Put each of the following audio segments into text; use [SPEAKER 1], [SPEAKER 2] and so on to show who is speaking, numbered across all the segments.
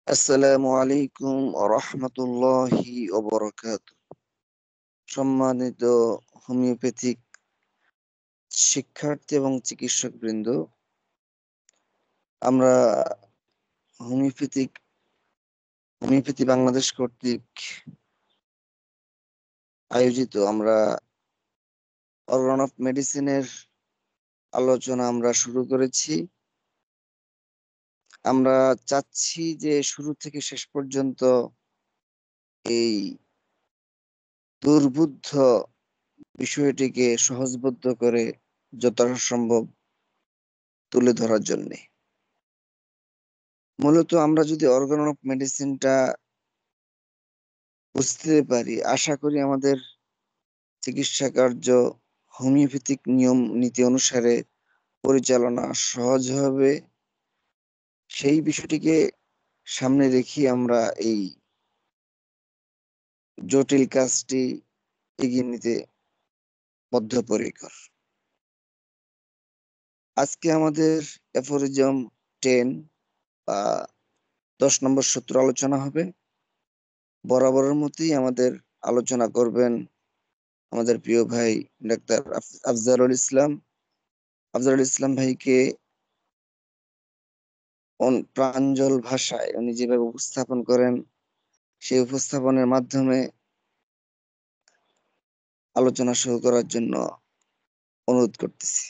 [SPEAKER 1] আসসালামু আলাইকুম রহমতুল্লাহি ওবরাকাতু। সম্মানিত হোমিওপ্যাথিক শিক্ষার্থী এবং চিকিৎসক বৃন্দ, আমরা হোমিওপ্যাথি বাংলাদেশ কর্তৃক আয়োজিত আমরা অর্গান অফ মেডিসিনের আলোচনা আমরা শুরু করেছি। আমরা চাচ্ছি যে শুরু থেকে শেষ পর্যন্ত এই দুর্বোধ্য বিষয়টিকে সহজবোধ্য করে যতটা সম্ভব তুলে ধরার জন্য। মূলত আমরা যদি অর্গান অফ মেডিসিনটা বুঝতে পারি, আশা করি আমাদের চিকিৎসা কার্য হোমিওপ্যাথিক নিয়ম নীতি অনুসারে পরিচালনা সহজ হবে। সেই বিষয়টিকে সামনে রেখে আমরা এই জটিল কাজটি এগিয়ে নিতে বদ্ধপরিকর। আজকে আমাদের অ্যাফোরিজম 10 বা 10 নম্বর সূত্র আলোচনা হবে। বরাবরের মতোই আমাদের আলোচনা করবেন আমাদের প্রিয় ভাই ডাক্তার আফজালুল ইসলাম। আফজালুল ইসলাম ভাইকে প্রাঞ্জল ভাষায় উনি যেভাবে উপস্থাপন করেন, সেই উপস্থাপনের মাধ্যমে আলোচনা শুরু করার জন্য অনুরোধ করতেছি।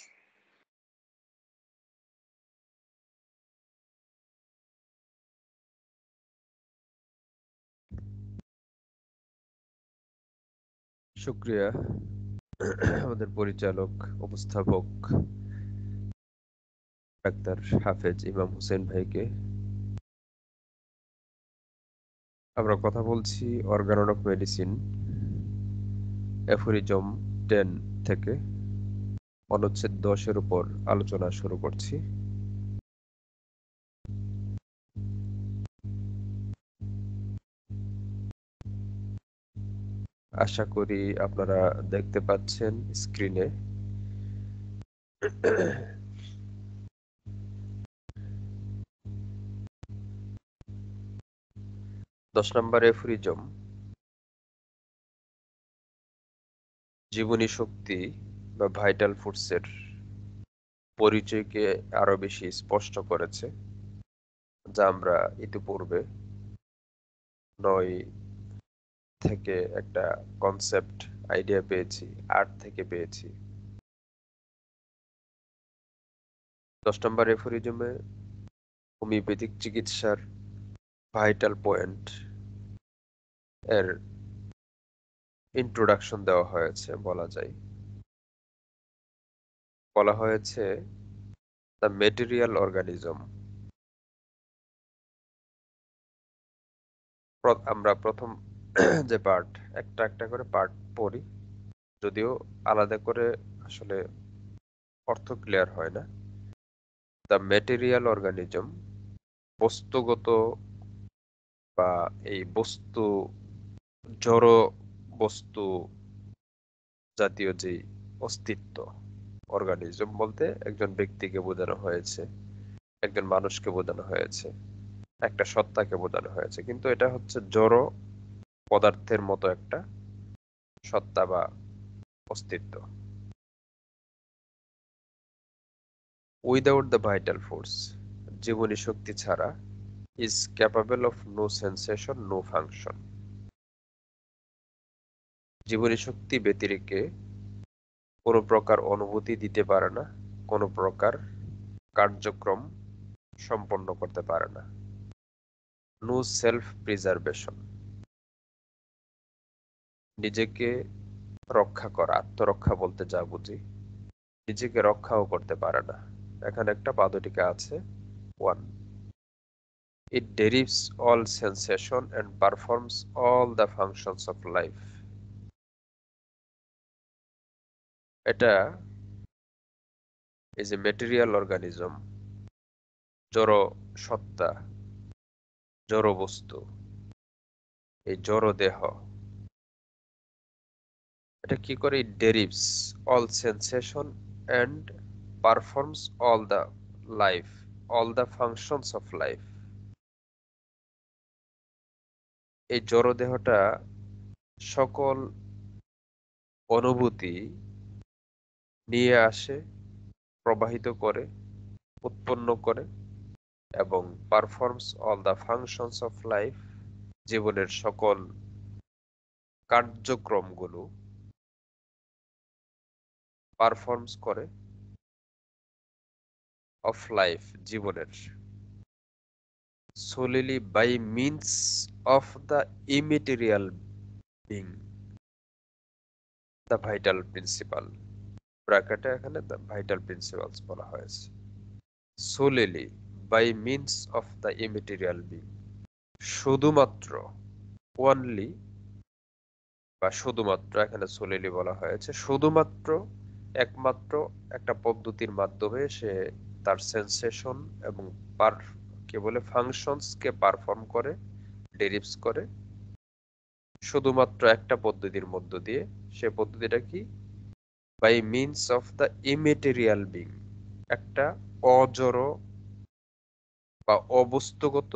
[SPEAKER 2] শুক্রিয়া আমাদের পরিচালক উপস্থাপক ডাক্তার হাফেজ ইমাম হোসেন ভাইকে। আমরা কথা বলছি অর্গান অফ মেডিসিন অ্যাফোরিজম 10 থেকে অনুচ্ছেদ 10-এর উপর আলোচনা শুরু করছি। আশা করি আপনারা দেখতে পাচ্ছেন স্ক্রিনে। 10 নম্বর অ্যাফোরিজম জীবনী শক্তি বা ভাইটাল ফোর্সের পরিচয়কে আরো বেশি স্পষ্ট করেছে, যা আমরা ইতিপূর্বে 9 থেকে একটা কনসেপ্ট আইডিয়া পেয়েছি, 8 থেকে পেয়েছি। 10 নম্বর অ্যাফোরিজমে হোমিওপ্যাথিক চিকিৎসার ভাইটাল পয়েন্ট এর ইন্ট্রোডাকশন দেওয়া হয়েছে। বলা হয়েছে দ্য মেটেরিয়াল অর্গানিজম। আমরা প্রথম যে পার্ট, একটা একটা করে পার্ট পড়ি, যদিও আলাদা করে আসলে অর্থ ক্লিয়ার হয় না। দ্য মেটেরিয়াল অর্গানিজম বস্তুগত বা এই বস্তু, জড় বস্তু জাতীয় যে অস্তিত্ব। অর্গানিজম বলতে একজন ব্যক্তিকে বোঝানো হয়েছে, একজন মানুষকে বোঝানো হয়েছে, একটা সত্তাকে বোঝানো হয়েছে, কিন্তু এটা হচ্ছে জড় পদার্থের মতো একটা সত্তা বা অস্তিত্ব। উইদাউট দ্য ভাইটাল ফোর্স, জীবনী শক্তি ছাড়া, is capable of no sensation, no function. জীবনী শক্তি ব্যতিরেকে কোনো প্রকার অনুভূতি দিতে পারে না, কোনো প্রকার কার্যক্রম সম্পন্ন করতে পারে না। নো সেলফ প্রিজার্ভেশন, নিজেকে রক্ষা করা, আত্মরক্ষা বলতে যা বুঝি, নিজেকে রক্ষাও করতে পারে না। এখানে একটা পাদটীকা আছে 1। It derives all sensation and performs all the functions of life. এটা is a material organism, জড় সত্তা, জড় বস্তু, এই জড় দেহ। এটা কি করে? it derives all sensation and performs all the life, all the functions of life. এই জড় দেহটা সকল অনুভূতি নিয়ে আসে, প্রবাহিত করে, উৎপন্ন করে এবং performs all the functions of life, জীবনের সকল কার্যক্রমগুলো পারফর্মস করে, অফ লাইফ, জীবনের, solely by means of the immaterial being, the vital principle, ব্র্যাকেটে এখানে the vital principles বলা হয়েছে, solely by means of the immaterial being, শুধুমাত্র, only বা শুধুমাত্র, এখানে solely বলা হয়েছে, শুধুমাত্র, একমাত্র একটা পদ্ধতির মাধ্যমে সে তার সেন্সেশন এবং কি বলে ফাংশনস কে পারফর্ম করে, ডেরিভস করে, শুধুমাত্র একটা পদ্ধতির মধ্য দিয়ে। সে পদ্ধতিটা কি? By means of the immaterial being, একটা অজড় বা অবস্তুগত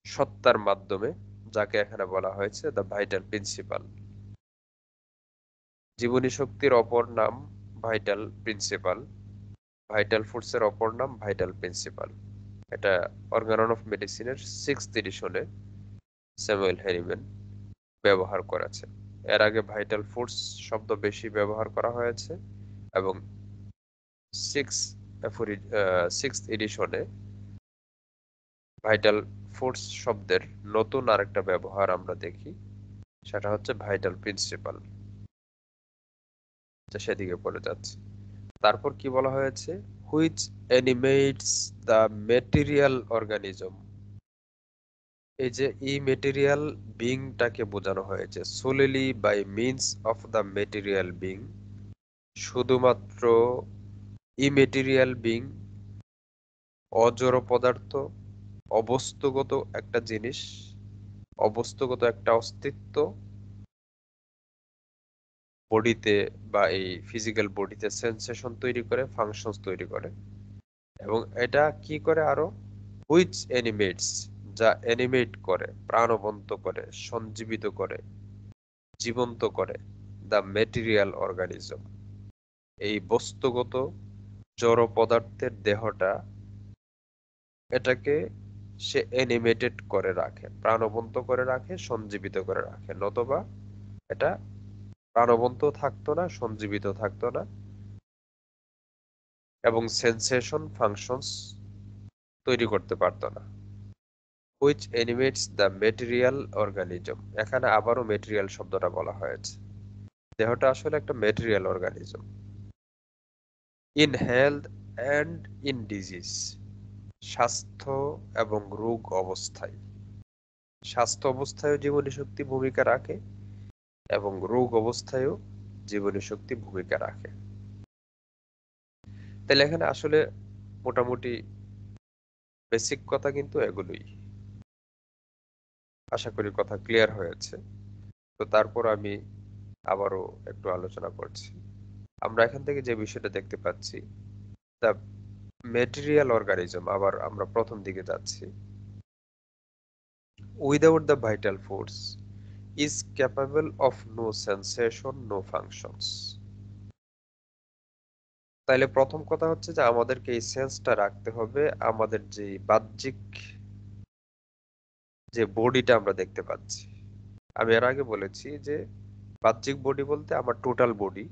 [SPEAKER 2] সত্তার মাধ্যমে, যাকে এখানে বলা হয়েছে দ্য ভাইটাল প্রিন্সিপাল। জীবনী শক্তির অপর নাম ভাইটাল প্রিন্সিপাল, ভাইটাল ফোর্সের অপর নাম ভাইটাল প্রিন্সিপাল। এটা অর্গানন অফ মেডিসিনের 6th এডিশনে স্যামুয়েল হ্যারিম্যান ব্যবহার করেছেন। এর আগে ভাইটাল ফোর্স শব্দ বেশি ব্যবহার করা হয়েছে এবং 6th এডিশনে ভাইটাল ফোর্স শব্দের নতুন আরেকটা ব্যবহার আমরা দেখি, সেটা হচ্ছে ভাইটাল প্রিন্সিপাল। সেদিকে পড়ে যাচ্ছে। তারপর কি বলা হয়েছে? Which animates the material organism. এই যে ইমেটেরিয়াল বিংটাকে বোঝানো হয়েছে, solely by means of the material being, শুধুমাত্র ইমেটেরিয়াল বিং, অজড় পদার্থ, অবস্তুগত একটা জিনিস, অবস্তুগত একটা অস্তিত্ব বডিতে বা এই ফিজিক্যাল বডিতে সেন্সেশন তৈরি করে, ফাংশনস তৈরি করে। এবং এটা কি করে আরো? হুইচ অ্যানিমেটস, যা অ্যানিমেট করে, প্রাণবন্ত করে, সঞ্জীবিত করে, জীবন্ত করে দ্য ম্যাটেরিয়াল অর্গানিজম, এই বস্তুগত জড় পদার্থের দেহটা, এটাকে সে অ্যানিমেটেড করে রাখে, প্রাণবন্ত করে রাখে, সঞ্জীবিত করে রাখে, নতবা এটা প্রাণবন্ত থাকতো না, সঞ্জীবিত থাকতো না এবং সেন্সেশন ফাংশনস তৈরি করতে পারতো না। Which animates the material organism, এখানে আবারও ম্যাটেরিয়াল শব্দটা বলা হয়েছে। দেহটা আসলে একটা material organism. In health and in disease, স্বাস্থ্য এবং রোগ অবস্থায়, স্বাস্থ্য অবস্থায়ও জীবনী শক্তি ভূমিকা রাখে এবং রোগ অবস্থায়ও জীবনী শক্তি ভূমিকা রাখে। তাহলে এখানে আসলে মোটামুটি বেসিক কথা কিন্তু এগুলোই। আশা করি কথা ক্লিয়ার হয়েছে। তো তারপর আমি আবারও একটু আলোচনা করছি। আমরা এখান থেকে যে বিষয়টা দেখতে পাচ্ছি, দ্য ম্যাটেরিয়াল অর্গানিজম, আবার আমরা প্রথম দিকে যাচ্ছি। Without the vital force is capable of no sensation, no functions. তাইলে প্রথম কথা হচ্ছে যে আমাদেরকে এই সেন্সটা রাখতে হবে আমাদের যে বাহ্যিক যে বডিটা আমরা দেখতে পাচ্ছি। আমি এর আগে বলেছি যে বাহ্যিক বডি বলতে আমার টোটাল বডি,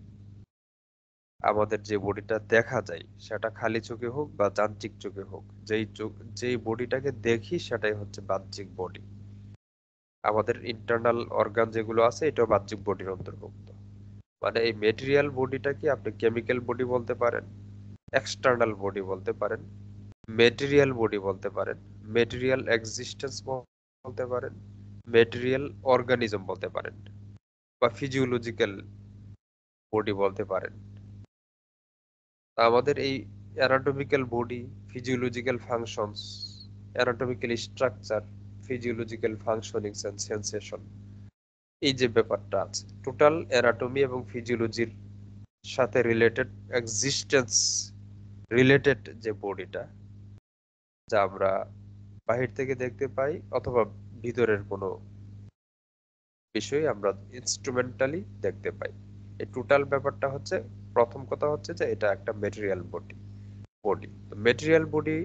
[SPEAKER 2] আমাদের যে বডিটা দেখা যায় সেটা খালি চোখে হোক বা যান্ত্রিক চোখে হোক, যেই বডিটাকে দেখি সেটাই হচ্ছে বাহ্যিক বডি। আমাদের ইন্টারনাল অর্গান যেগুলো আছে এটাও বাহ্যিক বডির অন্তর্ভুক্ত। মানে এই মেটেরিয়াল বডিটাকে আপনি কেমিক্যাল বডি বলতে পারেন, এক্সটার্নাল বডি বলতে পারেন, মেটেরিয়াল বডি বলতে পারেন, মেটেরিয়াল এক্সিস্টেন্স বলতে পারেন, মেটেরিয়াল অর্গানিজম বলতে পারেন, বা ফিজিওলজিক্যাল বডি বলতে পারেন। আমাদের এই anatomical body, physiological functions, anatomical structure, physiological functionings and sensation, এই যে ব্যাপারটা আছে, টোটাল অ্যানাটমি এবং ফিজিওলজির সাথে রিলেটেড এক্সিস্টেন্স রিলেটেড যে বডিটা, যা আমরা বাহির থেকে দেখতে পাই অথবা ভিতরের কোনো বিষয় আমরা ইনস্ট্রুমেন্টালি দেখতে পাই। এই টোটাল ব্যাপারটা হচ্ছে, প্রথম কথা হচ্ছে যে এটা একটা মেটেরিয়াল বডি। তো মেটেরিয়াল বডি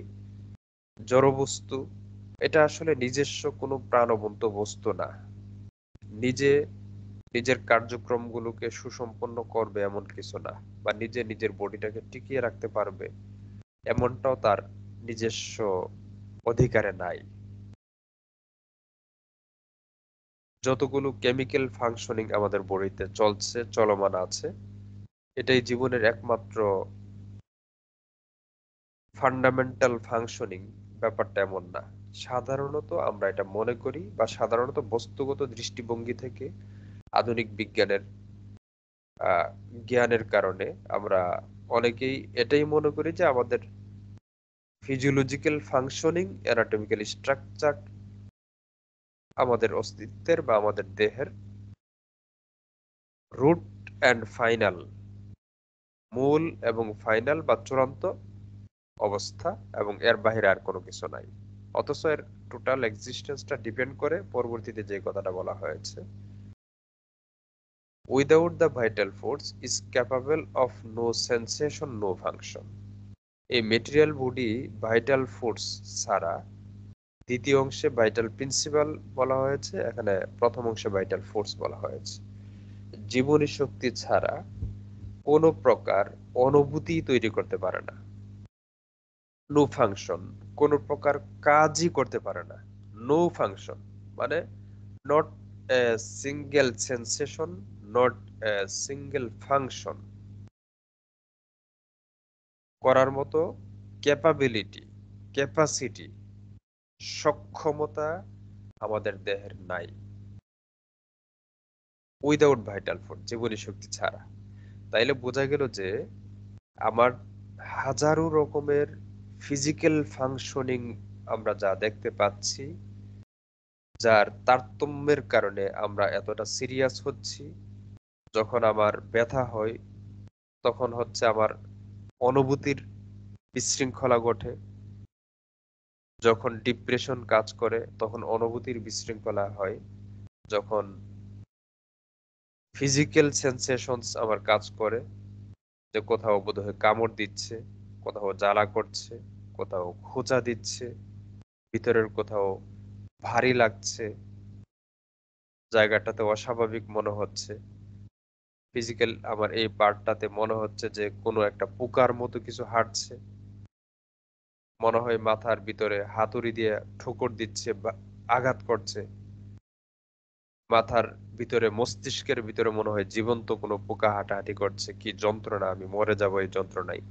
[SPEAKER 2] জড়বস্তু, এটা আসলে নিজস্ব কোনো প্রাণবন্ত বস্তু না। নিজে নিজের কার্যক্রমগুলোকে সুসম্পন্ন করবে এমন কিছু না, বা নিজে নিজের বডিটাকে টিকিয়ে রাখতে পারবে এমনটাও তার নিজস্ব অধিকারে নাই। যতগুলো কেমিক্যাল ফাংশনিং আমাদের বডিতে চলছে, চলমান আছে, এটাই জীবনের একমাত্র ফান্ডামেন্টাল ফাংশনিং। ব্যাপারটা এমন না। সাধারণত আমরা এটা মনে করি, বা সাধারণত বস্তুগত দৃষ্টিভঙ্গি থেকে আধুনিক বিজ্ঞানের আহ, জ্ঞানের কারণে আমরা অনেকেই এটাই মনে করি যে আমাদের ফিজিওলজিক্যাল ফাংশনিং, অ্যানাটমিক্যাল স্ট্রাকচার আমাদের অস্তিত্বের বা আমাদের দেহের রুট অ্যান্ড ফাইনাল, মূল এবং ফাইনাল বা চূড়ান্ত অবস্থা, এবং এর বাইরে আর কোনো কিছু নাই। অথচ এর টোটাল এক্সিস্টেন্সটা ডিপেন্ড করে পরবর্তীতে যে কথাটা বলা হয়েছে, without the vital force is capable of no sensation, no function. এই মেটেরিয়াল বডি ভাইটাল ফোর্স ছাড়া, দ্বিতীয় অংশে ভাইটাল প্রিন্সিপাল বলা হয়েছে, এখানে প্রথম অংশে ভাইটাল ফোর্স বলা হয়েছে, জীবনী শক্তি ছাড়া কোনো প্রকার অনুভূতি তৈরি করতে পারে না। নো ফাংশন, কোনো প্রকার কাজই করতে পারে না। নো ফাংশন মানে not a single sensation, not a single function. করার মতো ক্যাপাবিলিটি, ক্যাপাসিটি, সক্ষমতা আমাদের দেহের নাই, উইদাউট ভাইটাল ফোর্স, জীবনী শক্তি ছাড়া। তাইলে বোঝা গেল যে আমার হাজারো রকমের ফিজিক্যাল ফাংশনিং আমরা যা দেখতে পাচ্ছি, যার তারতম্যের কারণে আমরা এতটা সিরিয়াস হচ্ছি। যখন আমার ব্যথা হয় তখন হচ্ছে আমার অনুভূতির বিশৃঙ্খলা ঘটে, যখন ডিপ্রেশন কাজ করে তখন অনুভূতির বিশৃঙ্খলা হয়, যখন ফিজিক্যাল সেন্সেশনস আমার কাজ করে, যে কোথাও বোধহয় কামড় দিচ্ছে, কোথাও জ্বালা করছে, কোথাও খোঁচা দিচ্ছে, ভিতরের কোথাও ভারী লাগছে, জায়গাটাতে অস্বাভাবিক মনে হচ্ছে, ফিজিক্যাল আমার এই পার্টটাতে মনে হচ্ছে যে কোনো একটা পোকার মতো কিছু হাঁটছে, মনে হয় মাথার ভিতরে হাতুড়ি দিয়ে ঠোকর দিচ্ছে বা আঘাত করছে, মাথার ভিতরে মস্তিষ্কের ভিতরে মনে হয় জীবন্ত কোনো পোকা হাঁটাহাঁটি করছে, কি যন্ত্রণা, আমি মরে যাব এই যন্ত্রণায়।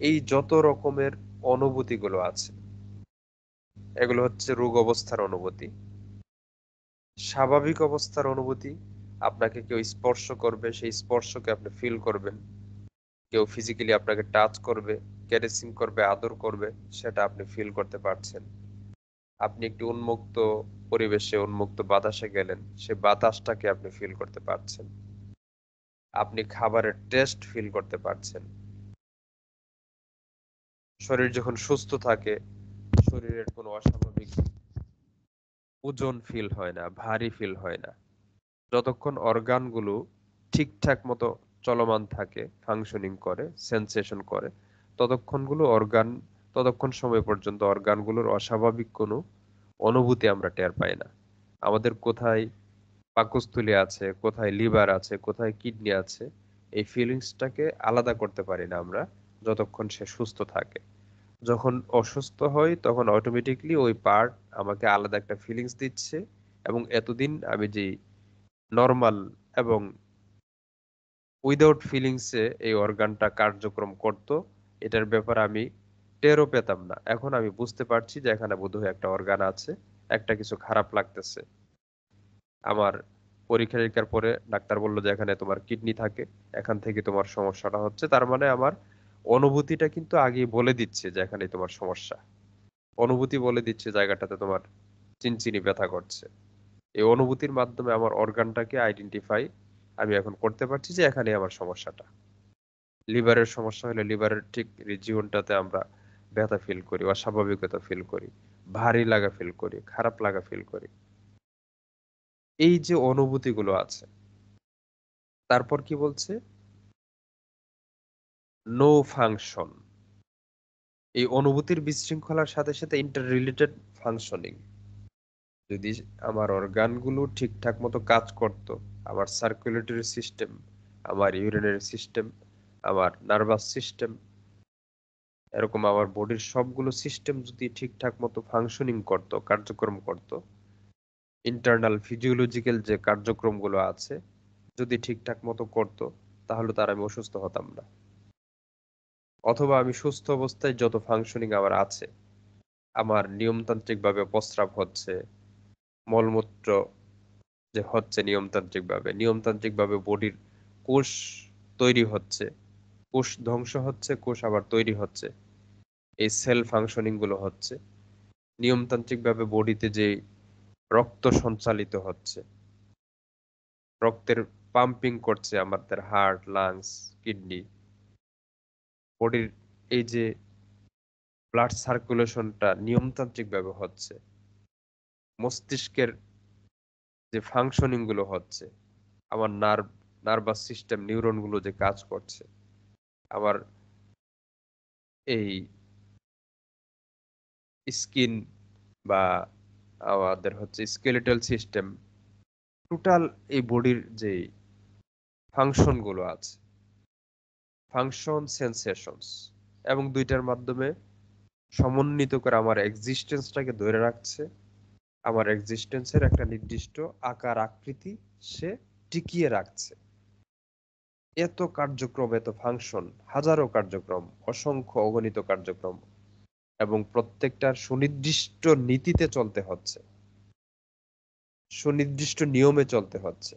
[SPEAKER 2] এই যত রকমের অনুভূতিগুলো আছে, এগুলো হচ্ছে রোগ অবস্থার অনুভূতি। স্বাভাবিক অবস্থার অনুভূতি, আপনাকে কেউ স্পর্শ করবে, সেই স্পর্শকে আপনি ফিল করবেন। কেউ ফিজিক্যালি আপনাকে টাচ করবে, ক্যারেসিং করবে, আদর করবে, সেটা আপনি ফিল করতে পারছেন। আপনি একটি উন্মুক্ত পরিবেশে, উন্মুক্ত বাতাসে গেলেন, সে বাতাসটাকে আপনি ফিল করতে পারছেন। আপনি খাবারের টেস্ট ফিল করতে পারছেন। শরীর যখন সুস্থ থাকে, শরীরের কোনো অস্বাভাবিক ওজন ফিল হয় না, ভারী ফিল হয় না। যতক্ষণ অর্গানগুলো ঠিকঠাক মতো চলমান থাকে, ফাংশনিং করে, সেন্সেশন করে, ততক্ষণ সময় পর্যন্ত অর্গানগুলোর অস্বাভাবিক কোনো অনুভূতি আমরা টের পাই না। আমাদের কোথায় পাকস্থলী আছে, কোথায় লিভার আছে, কোথায় কিডনি আছে, এই ফিলিংসটাকে আলাদা করতে পারি না আমরা, যতক্ষণ সে সুস্থ থাকে। যখন অসুস্থ হয় তখন অটোমেটিকলি ওই পার্ট আমাকে আলাদা একটা ফিলিংস দিচ্ছে, এবং এতদিন আমি যে নর্মাল এবং উইদাউট ফিলিংসে এই অর্গানটা কার্যক্রম করত, এটার ব্যাপারে আমি টেরও পেতাম না। এখন আমি বুঝতে পারছি যে এখানে বোধহয় একটা অর্গান আছে, একটা কিছু খারাপ লাগতেছে। আমার পরীক্ষা নিরীক্ষার পরে ডাক্তার বললো যে এখানে তোমার কিডনি থাকে, এখান থেকে তোমার সমস্যাটা হচ্ছে। তার মানে আমার অনুভূতিটা কিন্তু আগেই বলে দিচ্ছে যে এখানে তোমার সমস্যা। অনুভূতি বলে দিচ্ছে জায়গাটাতে তোমার চিনচিনি ব্যথা করছে। এই অনুভূতির মাধ্যমে আমার অর্গানটাকে আইডেন্টিফাই আমি এখন করতে পারছি যে এখানে আমার সমস্যাটা। লিভারের সমস্যা হলে লিভারের ঠিক রিজিয়নটাতে আমরা ব্যথা ফিল করি, অস্বাভাবিকতা ফিল করি। ভারী লাগা ফিল করি, খারাপ লাগা ফিল করি। এই যে অনুভূতিগুলো আছে, তারপর কি বলছে? No function. এই অনুভূতির বিশৃঙ্খলার সাথে সাথে ইন্টার রিলেটেড ফাংশনিং। যদি আমার অর্গানগুলো ঠিকঠাক মতো কাজ করত, আমার সার্কুলেটরি সিস্টেম, আমার ইউরিনারি সিস্টেম, আমার নার্ভাস সিস্টেম, এরকম আমার বডির সবগুলো সিস্টেম যদি ঠিকঠাক মতো ফাংশনিং করত, কার্যক্রম করত, ইন্টারনাল ফিজিওলজিক্যাল যে কার্যক্রমগুলো আছে যদি ঠিকঠাক মতো করত, তাহলে তার আমি অসুস্থ হতাম না। অথবা আমি সুস্থ অবস্থায় যত ফাংশনিং আমার আছে, আমার নিয়মতান্ত্রিকভাবে প্রস্রাব হচ্ছে, মলমূত্র যে হচ্ছে নিয়মতান্ত্রিকভাবে বডির কোষ তৈরি হচ্ছে, কোষ ধ্বংস হচ্ছে, কোষ আবার তৈরি হচ্ছে, এই সেল ফাংশনিং গুলো হচ্ছে, নিয়মতান্ত্রিকভাবে বডিতে যে রক্ত সঞ্চালিত হচ্ছে, রক্তের পাম্পিং করছে আমাদের হার্ট, লাংস, কিডনি, বডির এই যে ব্লাড সার্কুলেশনটা নিয়মতান্ত্রিকভাবে হচ্ছে, মস্তিষ্কের যে ফাংশনিং গুলো হচ্ছে, আমার নার্ভাস সিস্টেম, নিউরন গুলো যে কাজ করছে, আমার এই স্কিন বা আমাদের হচ্ছে স্কেলেটাল সিস্টেম, টোটাল এই বডির যে ফাংশন গুলো আছে, ফাংশন সেন্সেশনস, এবং দুইটার মাধ্যমে সমন্বিত করে আমার এক্সিস্টেন্সটাকে ধরে রাখছে, আমার এক্সিস্টেন্সের একটা নির্দিষ্ট আকার আকৃতি সে টিকিয়ে রাখছে। এত কার্যক্রম, এত ফাংশন, হাজারো কার্যক্রম, অসংখ্য অগণিত কার্যক্রম, এবং প্রত্যেকটার সুনির্দিষ্ট নীতিতে চলতে হচ্ছে, সুনির্দিষ্ট নিয়মে চলতে হচ্ছে,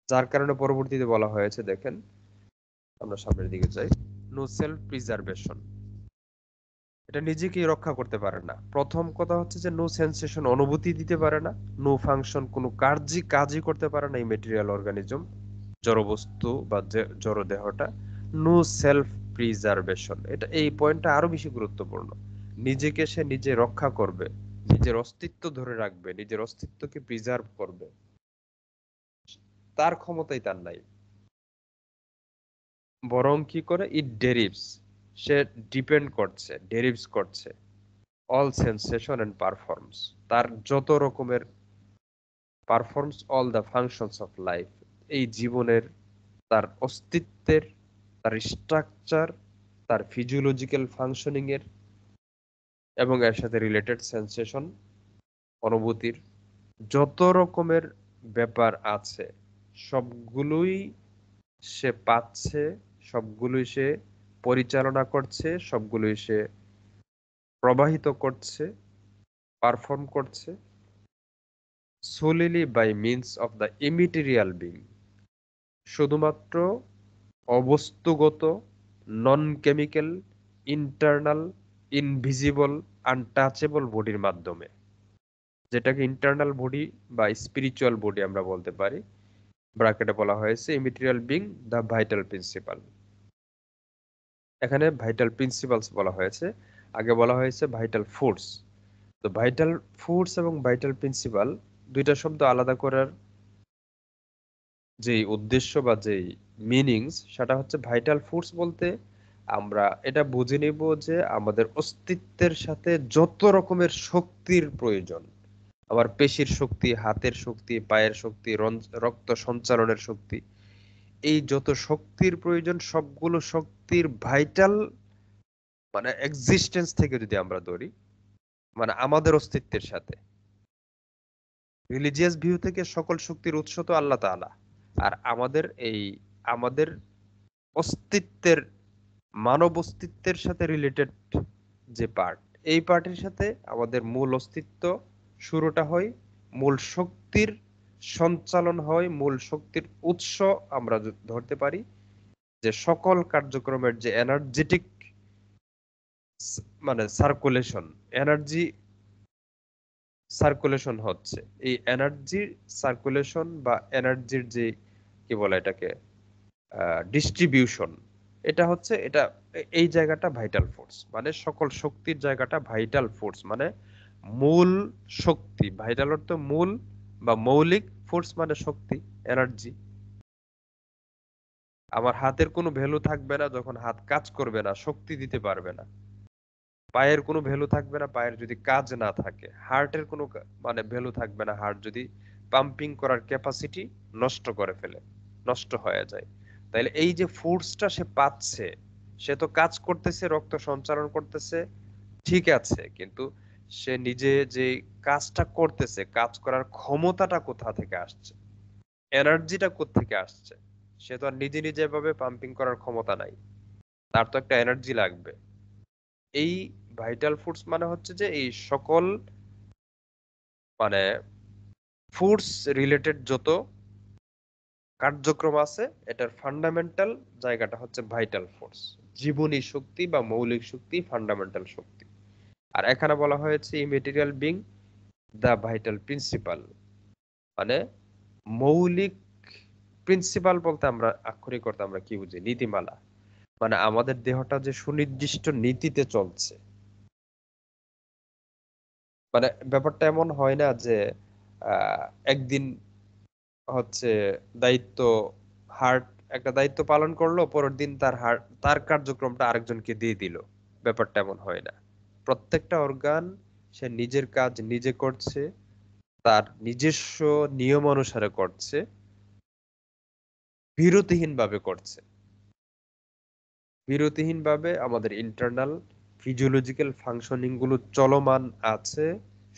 [SPEAKER 2] যার কারণে পরবর্তীতে বলা হয়েছে, দেখেন আমরা সামনের দিকে যাই, নো সেলফ প্রিজার্ভেশন। এটা নিজেকেই রক্ষা করতে পারে না। প্রথম কথা হচ্ছে যে নো সেন্সেশন, অনুভূতি দিতে পারে না। নো ফাংশন, কোনো কাজই করতে পারে না এই মেটেরিয়াল অর্গানিজম, জড়বস্তু বা জড় দেহটা। নো সেলফ প্রিজার্ভেশন, এটা এই পয়েন্টটা আরো বেশি গুরুত্বপূর্ণ। নিজেকে সে নিজে রক্ষা করবে, নিজের অস্তিত্ব ধরে রাখবে, নিজের অস্তিত্বকে প্রিজার্ভ করবে, তার ক্ষমতাই তার নাই। বরং কি করে? ইট ডেরিভস, সে ডিপেন্ড করছে, ডেরিভস করছে অল সেন্সেশন এন্ড পারফর্মস, তার যত রকমের performs all the functions of life, এই জীবনের, তার অস্তিত্বের, তার স্ট্রাকচার, তার ফিজিওলজিক্যাল ফাংশনিং এর, এবং এর সাথে রিলেটেড সেন্সেশন, অনুভূতির যত রকমের ব্যাপার আছে, সবগুলোই সে পাচ্ছে, সবগুলোই সে পরিচালনা করছে, সবগুলোই সে প্রবাহিত করছে, পারফর্ম করছে solely by means of the immaterial being, শুধুমাত্র অবস্তুগত, নন কেমিক্যাল, ইন্টারনাল, ইনভিজিবল, আনটাচেবল বডির মাধ্যমে, যেটাকে ইন্টারনাল বডি বা স্পিরিচুয়াল বডি আমরা বলতে পারি। ব্র্যাকেটে বলা হয়েছে immaterial being the vital principal. এখানে ভাইটাল প্রিন্সিপালস বলা হয়েছে, আগে বলা হয়েছে ভাইটাল ফোর্স। তো ভাইটাল ফোর্স এবং ভাইটাল প্রিন্সিপাল দুইটা শব্দ আলাদা করার যে উদ্দেশ্য বা যে মিনিংস, সেটা হচ্ছে ভাইটাল ফোর্স বলতে আমরা এটা বুঝে নিব যে আমাদের অস্তিত্বের সাথে যত রকমের শক্তির প্রয়োজন, আমার পেশির শক্তি, হাতের শক্তি, পায়ের শক্তি, রক্ত সঞ্চালনের শক্তি, এই যত শক্তির প্রয়োজন সবগুলো শক্তির ভাইটাল মানে এক্সিস্টেন্স থেকে যদি আমরা ধরি, মানে আমাদের অস্তিত্বের সাথে, রিলিজিয়াস ভিউ থেকে সকল শক্তির উৎস তো আল্লাহ তাআলা, আর আমাদের অস্তিত্বের, মানব অস্তিত্বের সাথে রিলেটেড যে পার্ট, এই পার্টের সাথে আমাদের মূল অস্তিত্ব শুরুটা হয়, মূল শক্তির সঞ্চালন হয়, মূল শক্তির উৎস আমরা ধরতে পারি যে সকল কার্যক্রমের যে এনার্জেটিক মানে সার্কুলেশন, এনার্জি সার্কুলেশন হচ্ছে, এই এনার্জির সার্কুলেশন বা এনার্জির যে কি বলে এটাকে ডিস্ট্রিবিউশন, এটা হচ্ছে এটা এই জায়গাটা ভাইটাল ফোর্স, মানে সকল শক্তির জায়গাটা ভাইটাল ফোর্স, মানে মূল শক্তি, ভাইটাল অর্থ মূল বা মৌলিক, ফোর্স মানে শক্তি, এনার্জি। আমার হাতের কোনো ভ্যালু থাকবে না যখন হাত কাজ করবে না, শক্তি দিতে পারবে না। পায়ের কোনো ভ্যালু থাকবে না পায়ের যদি কাজ না থাকে। হার্টের কোনো মানে ভ্যালু থাকবে না হার্ট যদি পাম্পিং করার ক্যাপাসিটি নষ্ট করে ফেলে, নষ্ট হয়ে যায়। তাইলে এই যে ফোর্সটা সে পাচ্ছে, সে তো কাজ করতেছে, রক্ত সঞ্চালন করতেছে, ঠিক আছে, কিন্তু সে নিজে যে কাজটা করতেছে, কাজ করার ক্ষমতাটা কোথা থেকে আসছে, এনার্জিটা কোত্থেকে আসছে? সে তো আর নিজে নিজে ভাবে পাম্পিং করার ক্ষমতা নাই, তার তো একটা এনার্জি লাগবে। এই ভাইটাল ফুডস মানে হচ্ছে যে এই সকল মানে ফুডস রিলেটেড যত কার্যক্রম আছে, এটার ফান্ডামেন্টাল জায়গাটা হচ্ছে ভাইটাল ফোর্স, জীবনী শক্তি বা মৌলিক শক্তি, ফান্ডামেন্টাল শক্তি। আর এখানে বলা হয়েছে immaterial being the vital principal, মানে মৌলিক প্রিন্সিপাল বলতে আমরা আক্ষরিক অর্থে আমরা কি বুঝি? নীতিমালা। মানে আমাদের দেহটা যে সুনির্দিষ্ট নীতিতে চলছে। মানে ব্যাপারটা এমন হয় না যে একদিন হচ্ছে দায়িত্ব, হার্ট একটা দায়িত্ব পালন করলো, পরের দিন তার হার্ট তার কার্যক্রমটা আরেকজনকে দিয়ে দিল। ব্যাপারটা এমন হয় না। প্রত্যেকটা অর্গান সে নিজের কাজ নিজে করছে, তার নিজস্ব নিয়ম অনুসারে করছে, বিরতিহীন ভাবে করছে। বিরতিহীন ভাবে আমাদের ইন্টারনাল ফিজিওলজিক্যাল ফাংশনিং গুলো চলমান আছে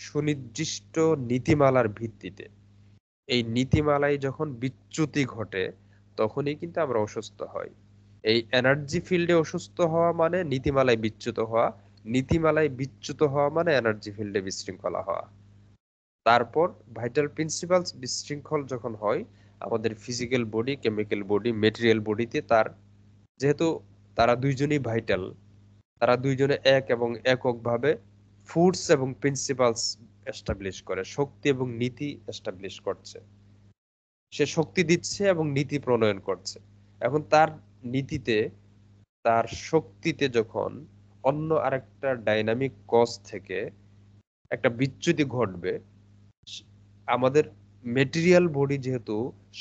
[SPEAKER 2] সুনির্দিষ্ট নীতিমালার ভিত্তিতে। এই নীতিমালায় যখন বিচ্যুতি ঘটে, তখনই কিন্তু আমরা অসুস্থ হই। এই এনার্জি ফিল্ডে অসুস্থ হওয়া মানে নীতিমালায় বিচ্যুত হওয়া, নীতিমালায় বিচ্যুত হওয়া মানে এনার্জি ফিল্ডে বিশৃঙ্খলা হওয়া। তারপর ভাইটাল প্রিন্সিপালস বিশৃঙ্খল যখন হয়, আমাদের physical body, chemical body, material বডিতে তার, যেহেতু তারা দুইজনই ভাইটাল, তারা দুইজনে এক এবং এককভাবে ফুডস এবং প্রিন্সিপালস এস্টাবলিশ করে, শক্তি এবং নীতি এস্টাবলিশ করছে। সে শক্তি দিচ্ছে এবং নীতি প্রণয়ন করছে। এখন তার নীতিতে, তার শক্তিতে যখন অন্য আরেকটা ডাইনামিক কজ থেকে একটা বিচ্যুতি ঘটবে, আমাদের মেটেরিয়াল বডি যেহেতু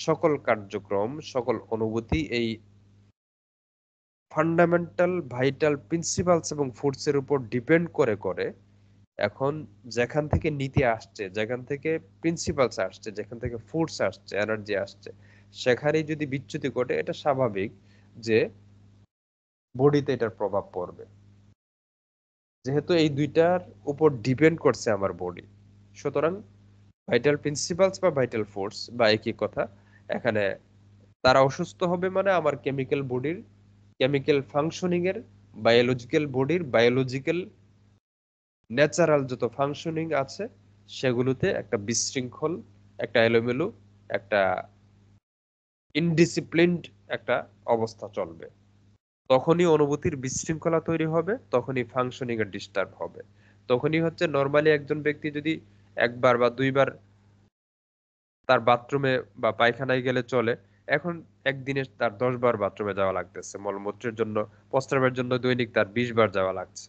[SPEAKER 2] সকল কার্যক্রম, সকল অনুভূতি এই ফান্ডামেন্টাল ভাইটাল প্রিন্সিপালস এবং ফোর্সের উপর ডিপেন্ড করে, এখন যেখান থেকে নীতি আসছে, যেখান থেকে প্রিন্সিপালস আসছে, যেখান থেকে ফোর্স আসছে, এনার্জি আসছে, সেখানেই যদি বিচ্যুতি ঘটে, এটা স্বাভাবিক যে বডিতে এটার প্রভাব পড়বে। যেহেতু এই দুইটার উপর ডিপেন্ড করছে আমার বডি, সুতরাং ভাইটাল প্রিন্সিপালস বা ভাইটাল ফোর্স বা একই কথা, এখানে তারা অসুস্থ হবে মানে আমার কেমিক্যাল বডির কেমিক্যাল ফাংশনিং এর, বায়োলজিক্যাল বডির বায়োলজিক্যাল ন্যাচারাল যত ফাংশনিং আছে সেগুলোতে একটা বিশৃঙ্খল, একটা এলোমেলো, একটা ইনডিসিপ্লিনড একটা অবস্থা চলবে। তখনই অনুভূতির বিশৃঙ্খলা তৈরি হবে, তখনই ফাংশনিং এর ডিস্টার্ব হবে। তখনই হচ্ছে নরমালি একজন ব্যক্তি যদি একবার বা দুইবার তার বাথরুমে বা পায়খানায় গেলে চলে, এখন একদিনে তার 10 বার বাথরুমে যাওয়া লাগতেছে, মলমূত্রের জন্য, প্রস্রাবের জন্য দৈনিক তার 20 বার যাওয়া লাগছে।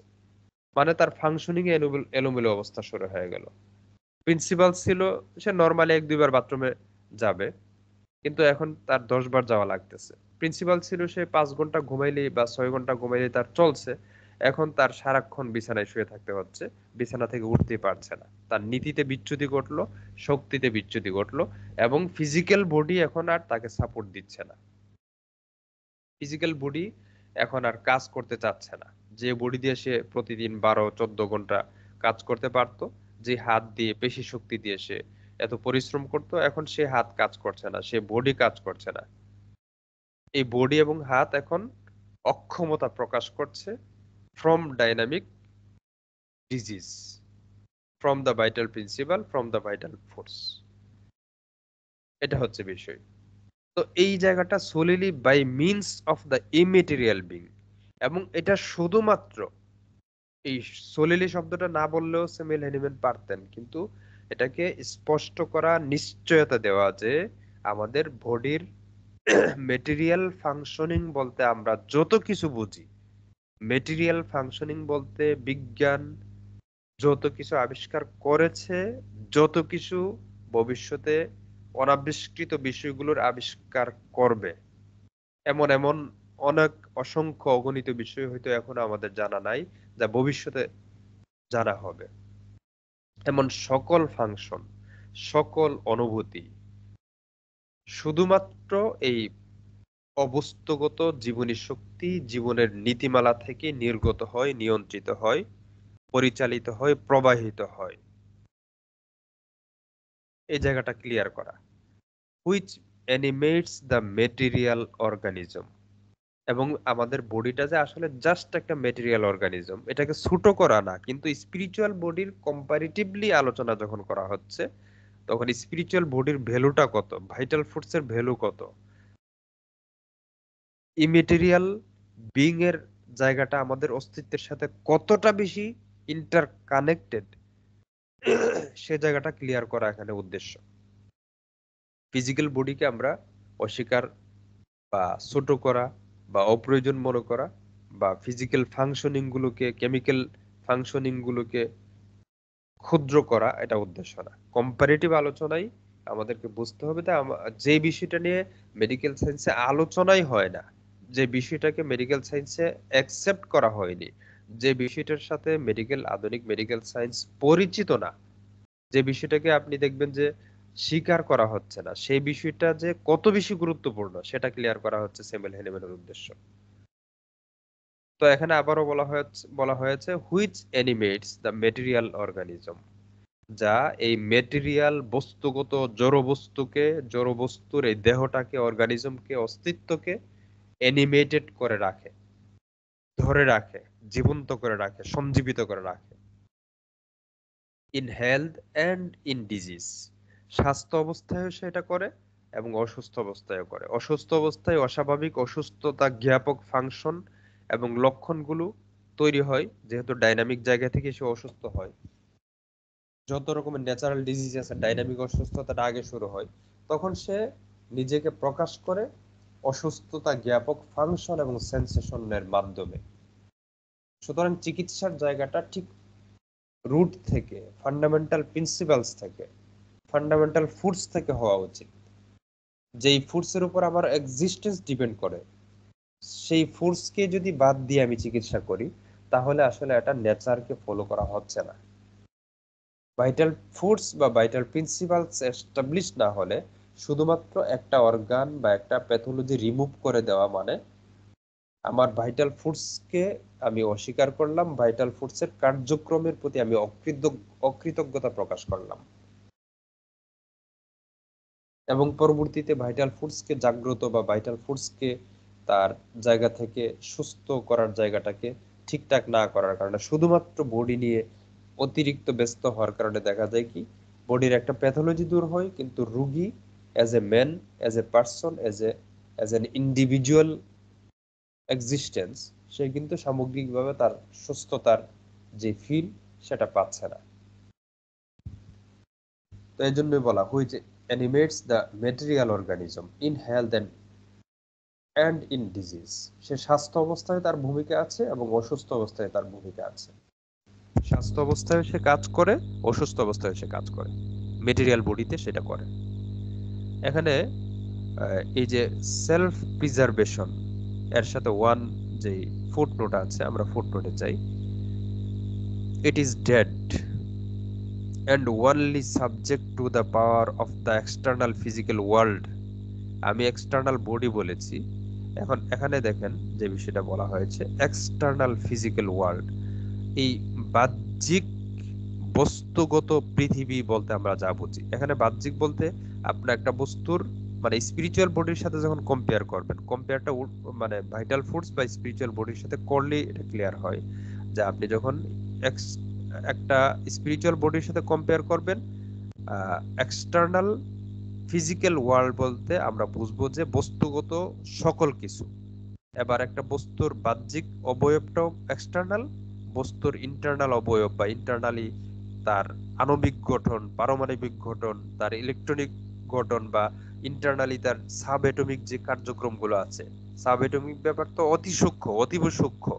[SPEAKER 2] মানে তার ফাংশনিং এ এলোমেলো অবস্থা শুরু হয়ে গেল। প্রিন্সিপাল ছিল সে নর্মালি 1-2 বার বাথরুমে যাবে, কিন্তু এখন তার 10 বার যাওয়া লাগতেছে। প্রিন্সিপাল ছিল সে 5 ঘন্টা ঘুমাইলেই বা 6 ঘন্টা ঘুমাইলেই তার চলছে, এখন তার সারাক্ষণ বিছানায় শুয়ে থাকতে হচ্ছে, বিছানা থেকে উঠতেই পারছে না। তার নীতিতে বিচ্যুতি ঘটলো, শক্তিতে বিচ্যুতি ঘটলো, এবং ফিজিক্যাল বডি এখন আর তাকে সাপোর্ট দিচ্ছে না। ফিজিক্যাল বডি এখন আর কাজ করতে চাচ্ছে না। যে বডি দিয়ে সে প্রতিদিন 12-14 ঘন্টা কাজ করতে পারতো, যে হাত দিয়ে পেশি শক্তি দিয়ে সে এত পরিশ্রম করতো, এখন সে হাত কাজ করছে না, সে বডি কাজ করছে না। এই বডি এবং হাত এখন অক্ষমতা প্রকাশ করছে from dynamic disease, from the vital principle, from the vital force. এটা হচ্ছে বিষয়। তো এই জায়গাটা solely by means of the immaterial being, এবং এটা শুধুমাত্র, এই সোলিলি শব্দটা না বললেও সেমিল হ্যানিম্যান পারতেন, কিন্তু এটাকে স্পষ্ট করা, নিশ্চয়তা দেওয়া যে আমাদের বডির মেটেরিয়াল ফাংশনিং বলতে আমরা যত কিছু বুঝি, মেটেরিয়াল ফাংশনিং বলতে বিজ্ঞান, যত কিছু আবিষ্কার করেছে, যত কিছু ভবিষ্যতে অনাবিষ্কৃত বিষয়গুলোর আবিষ্কার করবে, এমন এমন অনেক অসংখ্য অগণিত বিষয় হয়তো এখন আমাদের জানা নাই, যা ভবিষ্যতে জানা হবে। এমন সকল ফাংশন, সকল অনুভূতি শুধুমাত্র এই অবস্তুগত জীবনী শক্তি, জীবনের নীতিমালা থেকে নির্গত হয়, নিয়ন্ত্রিত হয়, পরিচালিত হয়, প্রবাহিত হয়। এই জায়গাটা ক্লিয়ার করা। Which animates the material organism. এবং আমাদের বডিটা যে আসলে জাস্ট একটা মেটেরিয়াল অর্গানিজম, এটাকে ছোট করা না, কিন্তু স্পিরিচুয়াল বডির কম্পারিটিভলি আলোচনা যখন করা হচ্ছে, তখন স্পিরিচুয়াল বডির ভ্যালুটা কত, ভাইটাল ফুডস এর ভ্যালু কত, ইমেটেরিয়াল বিং এর জায়গাটা আমাদের অস্তিত্বের সাথে কতটা বেশি ইন্টার কানেক্টেড, সে জায়গাটা ক্লিয়ার করা এখানে উদ্দেশ্য। ফিজিক্যাল বডিকে আমরা অস্বীকার বা ছোট করা বা অপ্রয়োজন মনে করা, বা ফিজিক্যাল ফাংশনিং গুলোকে, কেমিক্যাল ফাংশনিং গুলোকে ক্ষুদ্র করা, এটা উদ্দেশ্য না। কম্পারেটিভ আলোচনায় আমাদেরকে বুঝতে হবে যে যে বিষয়টা নিয়ে মেডিকেল সায়েন্সে আলোচনাই হয় না, যে বিষয়টাকে মেডিকেল সায়েন্সে অ্যাকসেপ্ট করা হয়নি, যে বিষয়টার সাথে আধুনিক মেডিকেল সায়েন্স পরিচিত না, যে বিষয়টাকে আপনি দেখবেন যে স্বীকার করা হচ্ছে না, সেই বিষয়টা যে কত বেশি গুরুত্বপূর্ণ সেটা ক্লিয়ার করা হচ্ছে স্যামুয়েল হ্যানিম্যানের উদ্দেশ্য। তো এখানে আবারও বলা হয়েছে which animates the material organism, যা এই মেটেরিয়াল বস্তুগত জড় বস্তুর এই দেহটাকে, অর্গানিজমকে, অস্তিত্বকে অ্যানিমেটেড করে রাখে, ধরে রাখে, জীবন্ত করে রাখে, সঞ্জীবিত করে রাখে। In health and in disease, স্বাস্থ্য অবস্থায়ও সে এটা করে এবং অসুস্থ অবস্থায়ও করে। অসুস্থ অবস্থায় অস্বাভাবিক অসুস্থতা জ্ঞাপক ফাংশন এবং লক্ষণগুলো তৈরি হয়, যেহেতু ডাইনামিক জায়গা থেকে সে অসুস্থ হয়। যত রকমের ন্যাচারাল ডিজিজ আছে, ডাইনামিক অসুস্থতাটা আগে শুরু হয়, তখন সে নিজেকে প্রকাশ করে অসুস্থতা জ্ঞাপক ফাংশন এবং সেন্সেশনের মাধ্যমে। সুতরাং চিকিৎসার জায়গাটা ঠিক রুট থেকে, ফান্ডামেন্টাল প্রিন্সিপালস থেকে, ফান্ডামেন্টাল ফুডস থেকে হওয়া উচিত। যেই ফুডস এর উপর আমার এক্সিস্টেন্স ডিপেন্ড করে, সেই ফুডসকে যদি বাদ দিয়ে আমি চিকিৎসা করি, তাহলে আসলে এটা নেচারকে ফলো করা হচ্ছে না। ভাইটাল ফুডস বা ভাইটাল প্রিন্সিপালস এস্টাবলিশ না হলে, শুধুমাত্র একটা অর্গান বা একটা প্যাথোলজি রিমুভ করে দেওয়া মানে আমার ভাইটাল ফুডসকে আমি অস্বীকার করলাম, ভাইটাল ফুডসের কার্যক্রমের প্রতি আমি অকৃতজ্ঞতা প্রকাশ করলাম, এবং পরবর্তীতে ভাইটাল ফুডসকে জাগ্রত বা ভাইটাল ফুডসকে তার জায়গা থেকে সুস্থ করার জায়গাটাকে ঠিকঠাক না করার কারণে, শুধুমাত্র বডি নিয়ে অতিরিক্ত ব্যস্ত হওয়ার কারণে দেখা যায় কি, বডির একটা প্যাথোলজি দূর হয়, কিন্তু রুগী as a man, as a person, as an individual existence, সে কিন্তু সামগ্রিকভাবে তার সুস্থতার যে ফিল, সেটা পাচ্ছে না। তো এই জন্যই বলা which animates the material organism in health and in disease. সে স্বাস্থ্য অবস্থায় তার ভূমিকা আছে এবং অসুস্থ অবস্থায় তার ভূমিকা আছে। স্বাস্থ্য অবস্থায় সে কাজ করে, অসুস্থ অবস্থায় সে কাজ করে, মেটেরিয়াল বডিতে সেটা করে। এখানে এই যে সেলফ প্রিজার্ভেশন এর সাথে ওয়ান যে ফুটনোট আছে, আমরা ফুটনোটে চাই, it is dead and only subject to the power of the external physical world। আমি এক্সটার্নাল বডি বলেছি, এখন এখানে দেখেন যে বিষয়টা বলা হয়েছে এক্সটার্নাল ফিজিক্যাল ওয়ার্ল্ড। এই বাহ্যিক বস্তুগত পৃথিবী বলতে আমরা যা বুঝি, এখানে বাহ্যিক বলতে আপনার একটা বস্তুর মানে স্পিরিচুয়াল বডির সাথে যখন কম্পেয়ার করবেন, কম্পেয়ারটা মানে ভাইটাল ফুডস বা স্পিরিচুয়াল বডির সাথে করলেই এটা ক্লিয়ার হয় যে আপনি যখন একটা স্পিরিচুয়াল বডির সাথে কম্পেয়ার করবেন, এক্সটার্নাল ফিজিক্যাল ওয়ার্ল্ড বলতে আমরা বুঝবো যে বস্তুগত সকল কিছু। এবার একটা বস্তুর বাহ্যিক অবয়বটাও এক্সটার্নাল, বস্তুর ইন্টারনাল অবয়ব বা ইন্টারনালি তার আণবিক গঠন, পারমাণবিক গঠন, তার ইলেকট্রনিক গঠন বা ইন্টারনালি তার সাব এটমিক যে কার্যক্রমগুলো আছে, সাব এটমিক ব্যাপার তো অতি সূক্ষ্ম, অতীব সূক্ষ্ম,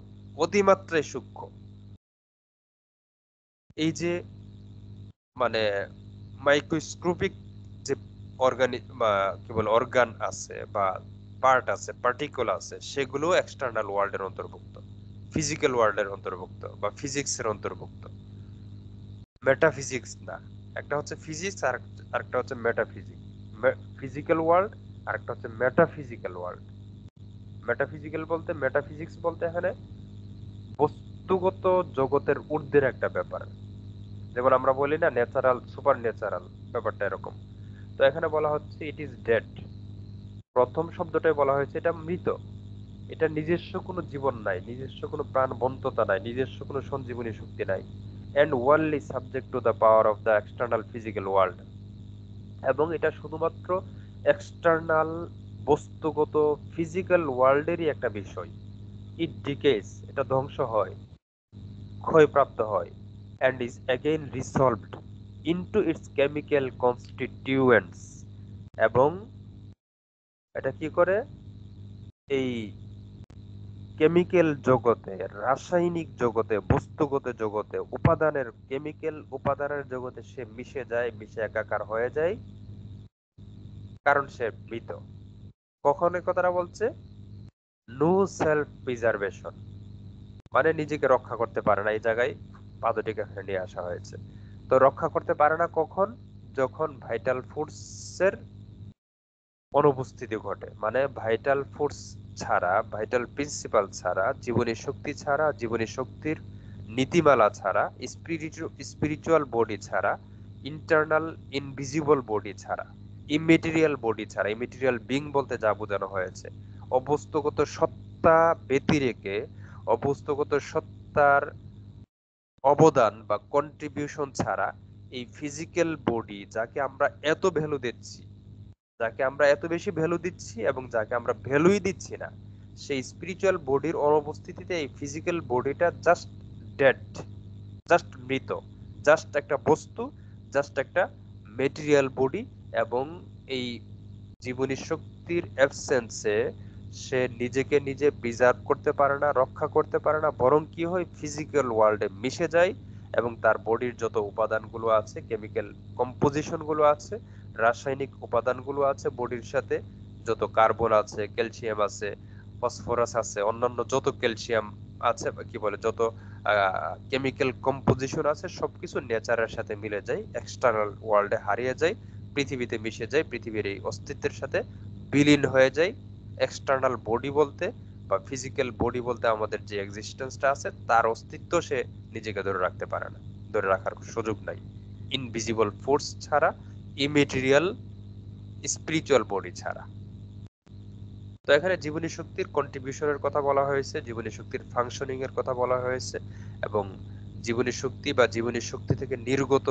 [SPEAKER 2] অতিমাত্রায় সূক্ষ্ম। এই যে মানে মাইক্রোস্কোপিক যে কি বলে অর্গান আছে বা পার্ট আছে, পার্টিকুল আছে, সেগুলো এক্সটার্নাল ওয়ার্ল্ডের অন্তর্ভুক্ত, ফিজিক্যাল ওয়ার্ল্ডের অন্তর্ভুক্ত বা ফিজিক্সের অন্তর্ভুক্ত, মেটাফিজিক্স না। একটা হচ্ছে ফিজিক্স আর আরেকটা হচ্ছে মেটাফিজিক্স। ফিজিক্যাল ওয়ার্ল্ড আর একটা হচ্ছে মেটাফিজিক্যাল ওয়ার্ল্ড। মেটাফিজিক্স বলতে এখানে বস্তুগত জগতের ঊর্ধ্বের একটা ব্যাপার। যেমন আমরা বলি না ন্যাচারাল সুপার ন্যাচারাল, ব্যাপারটা এরকম। তো এখানে বলা হচ্ছে ইট ইজ ডেড। প্রথম শব্দটাই বলা হয়েছে এটা মৃত, এটা নিজস্ব কোনো জীবন নাই, নিজস্ব কোনো প্রাণবন্ততা নাই, নিজস্ব কোনো সঞ্জীবনী শক্তি নাই, and only subject to the power of the external physical world. এবং এটা শুধুমাত্র এক্সটার্নাল বস্তুগত ফিজিক্যাল ওয়ার্ল্ডেরই একটা বিষয়। ইট ডিকেস, এটা ধ্বংস হয়, ক্ষয়প্রাপ্ত হয়, and is again resolved into it's chemical constituents. এবং এটা কি করে, এই কেমিক্যাল জগতে, রাসায়নিক জগতে, বস্তুগত জগতে, উপাদানের কেমিক্যাল উপাদানের জগতে সে মিশে যায়, মিশে একাকার হয়ে যায়, কারণ সে মৃত। কখন এই কথাটা বলছে? নো সেলফ প্রিজার্ভেশন, মানে নিজেকে রক্ষা করতে পারে না। এই জায়গায় পাদটিকে এখানে নিয়ে আসা হয়েছে। তো রক্ষা করতে পারে না কখন? যখন ভাইটাল ফোর্সের অনুপস্থিতি ঘটে, মানে ভাইটাল ফোর্স ছাড়া, ভাইটাল প্রিন্সিপাল ছাড়া, জীবনী শক্তি ছাড়া, জীবনী শক্তির নীতিমালা ছাড়া, স্পিরিচুয়াল বডি ছাড়া, ইন্টারনাল ইনভিজিবল বডি ছাড়া, ইমেটেরিয়াল বডি ছাড়া, ইমেটেরিয়াল বিং বলতে যা বোঝানো হয়েছে, অবস্তুগত সত্তা ব্যতিরেকে, অবস্তুগত সত্তার অবদান বা কন্ট্রিবিউশন ছাড়া এই ফিজিক্যাল বডি, যাকে আমরা এত ভ্যালু দিচ্ছি, যাকে আমরা এত বেশি ভ্যালু দিচ্ছি এবং যাকে আমরা ভ্যালুই দিচ্ছি না, সেই স্পিরিচুয়াল বডির অনুপস্থিতিতে এই ফিজিক্যাল বডিটা জাস্ট ডেড, জাস্ট মৃত, জাস্ট একটা বস্তু, জাস্ট একটা মেটেরিয়াল বডি। এবং এই জীবনী শক্তির অ্যাবসেন্সে সে নিজেকে নিজে প্রিজার্ভ করতে পারে না, রক্ষা করতে পারে না, বরং কি হয়, ফিজিক্যাল ওয়ার্ল্ডে মিশে যায় এবং তার বডির যত উপাদানগুলো আছে, কেমিক্যাল কম্পোজিশনগুলো আছে, রাসায়নিক উপাদানগুলো আছে বডির সাথে, যত কার্বন আছে, ক্যালসিয়াম আছে, ফসফরাস আছে, অন্যান্য যত ক্যালসিয়াম আছে বা কি বলে যত কেমিক্যাল কম্পোজিশন আছে, সবকিছু নেচারের সাথে মিলে যায়, এক্সটার্নাল ওয়ার্ল্ডে হারিয়ে যায়, পৃথিবীতে মিশে যায়, পৃথিবীর এই অস্তিত্বের সাথে বিলীন হয়ে যায়। এক্সটার্নাল বডি বলতে বা ফিজিক্যাল বডি বলতে আমাদের যে এক্সিস্টেন্সটা আছে, তার অস্তিত্ব সে নিজেকে ধরে রাখতে পারে না, ধরে রাখার সুযোগ নাই, ইনভিজিবল ফোর্স ছাড়া, ইমেটেরিয়াল স্পিরিচুয়াল বডি ছাড়া। তো এখানে জীবনী শক্তির কন্ট্রিবিউশনের কথা বলা হয়েছে, জীবনী শক্তির ফাংশনিং এর কথা বলা হয়েছে, এবং জীবনী শক্তি বা জীবনী শক্তি থেকে নির্গত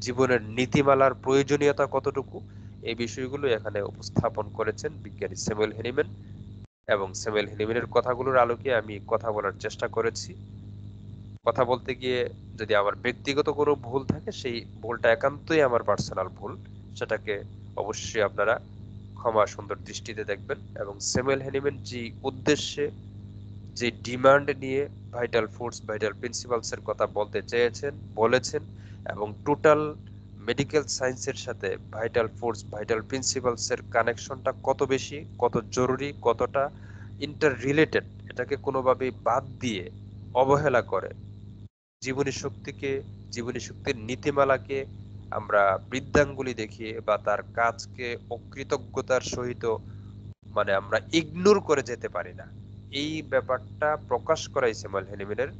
[SPEAKER 2] জীবনের নীতিমালার প্রয়োজনীয়তা কতটুকু, এই বিষয়গুলো এখানে উপস্থাপন করেছেন বিজ্ঞানী স্যামুয়েল হ্যানিম্যান। এবং স্যামুয়েল হ্যানিম্যানের কথাগুলোর আলোকে আমি কথা বলার চেষ্টা করেছি। কথা বলতে গিয়ে যদি আমার ব্যক্তিগত কোনো ভুল থাকে, সেই ভুলটা একান্তই আমার পার্সোনাল ভুল, সেটাকে অবশ্যই আপনারা ক্ষমা সুন্দর দৃষ্টিতে দেখবেন। এবং স্যামুয়েল হ্যানিম্যান যে উদ্দেশ্যে, যে ডিমান্ড নিয়ে ভাইটাল ফোর্স, ভাইটাল প্রিন্সিপালস এর কথা বলতে চেয়েছেন, বলেছেন, এবং টোটাল মেডিকেল সায়েন্সের সাথে ভাইটাল ফোর্স, ভাইটাল প্রিন্সিপালস এর কানেকশনটা কত বেশি, কত জরুরি, কতটা ইন্টার রিলেটেড, এটাকে কোনোভাবেই বাদ দিয়ে, অবহেলা করে জীবনী শক্তিকে, জীবনী শক্তির নীতিমালাকে আমরা বৃদ্ধাঙ্গুলি দেখিয়ে বা তার কাজকে অকৃতজ্ঞতার সহিত মানে আমরা ইগনোর করে যেতে পারি না, এই ব্যাপারটা প্রকাশ করাই স্যামুয়েল হ্যানিম্যানের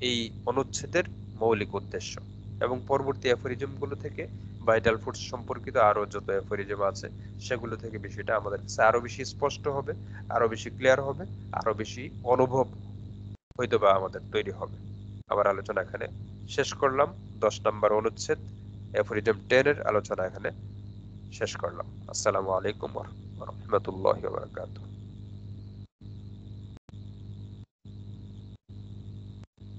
[SPEAKER 2] এই অনুচ্ছেদের মৌলিক উদ্দেশ্য। এবং পরবর্তী অ্যাফোরিজম গুলো থেকে, ভাইটাল ফোর্স সম্পর্কিত আরো যত অ্যাফোরিজম আছে, সেগুলো থেকে বিষয়টা আমাদের কাছে আরো বেশি স্পষ্ট হবে, আরো বেশি ক্লিয়ার হবে, আরো বেশি অনুভব হয়তোবা আমাদের তৈরি হবে। আমার আলোচনা এখানে শেষ করলাম। 10 নম্বর অনুচ্ছেদ অ্যাফোরিজম 10 এর আলোচনা এখানে শেষ করলাম। আসসালামু আলাইকুম ওয়া রাহমাতুল্লাহি ওয়া বারাকাতুহু।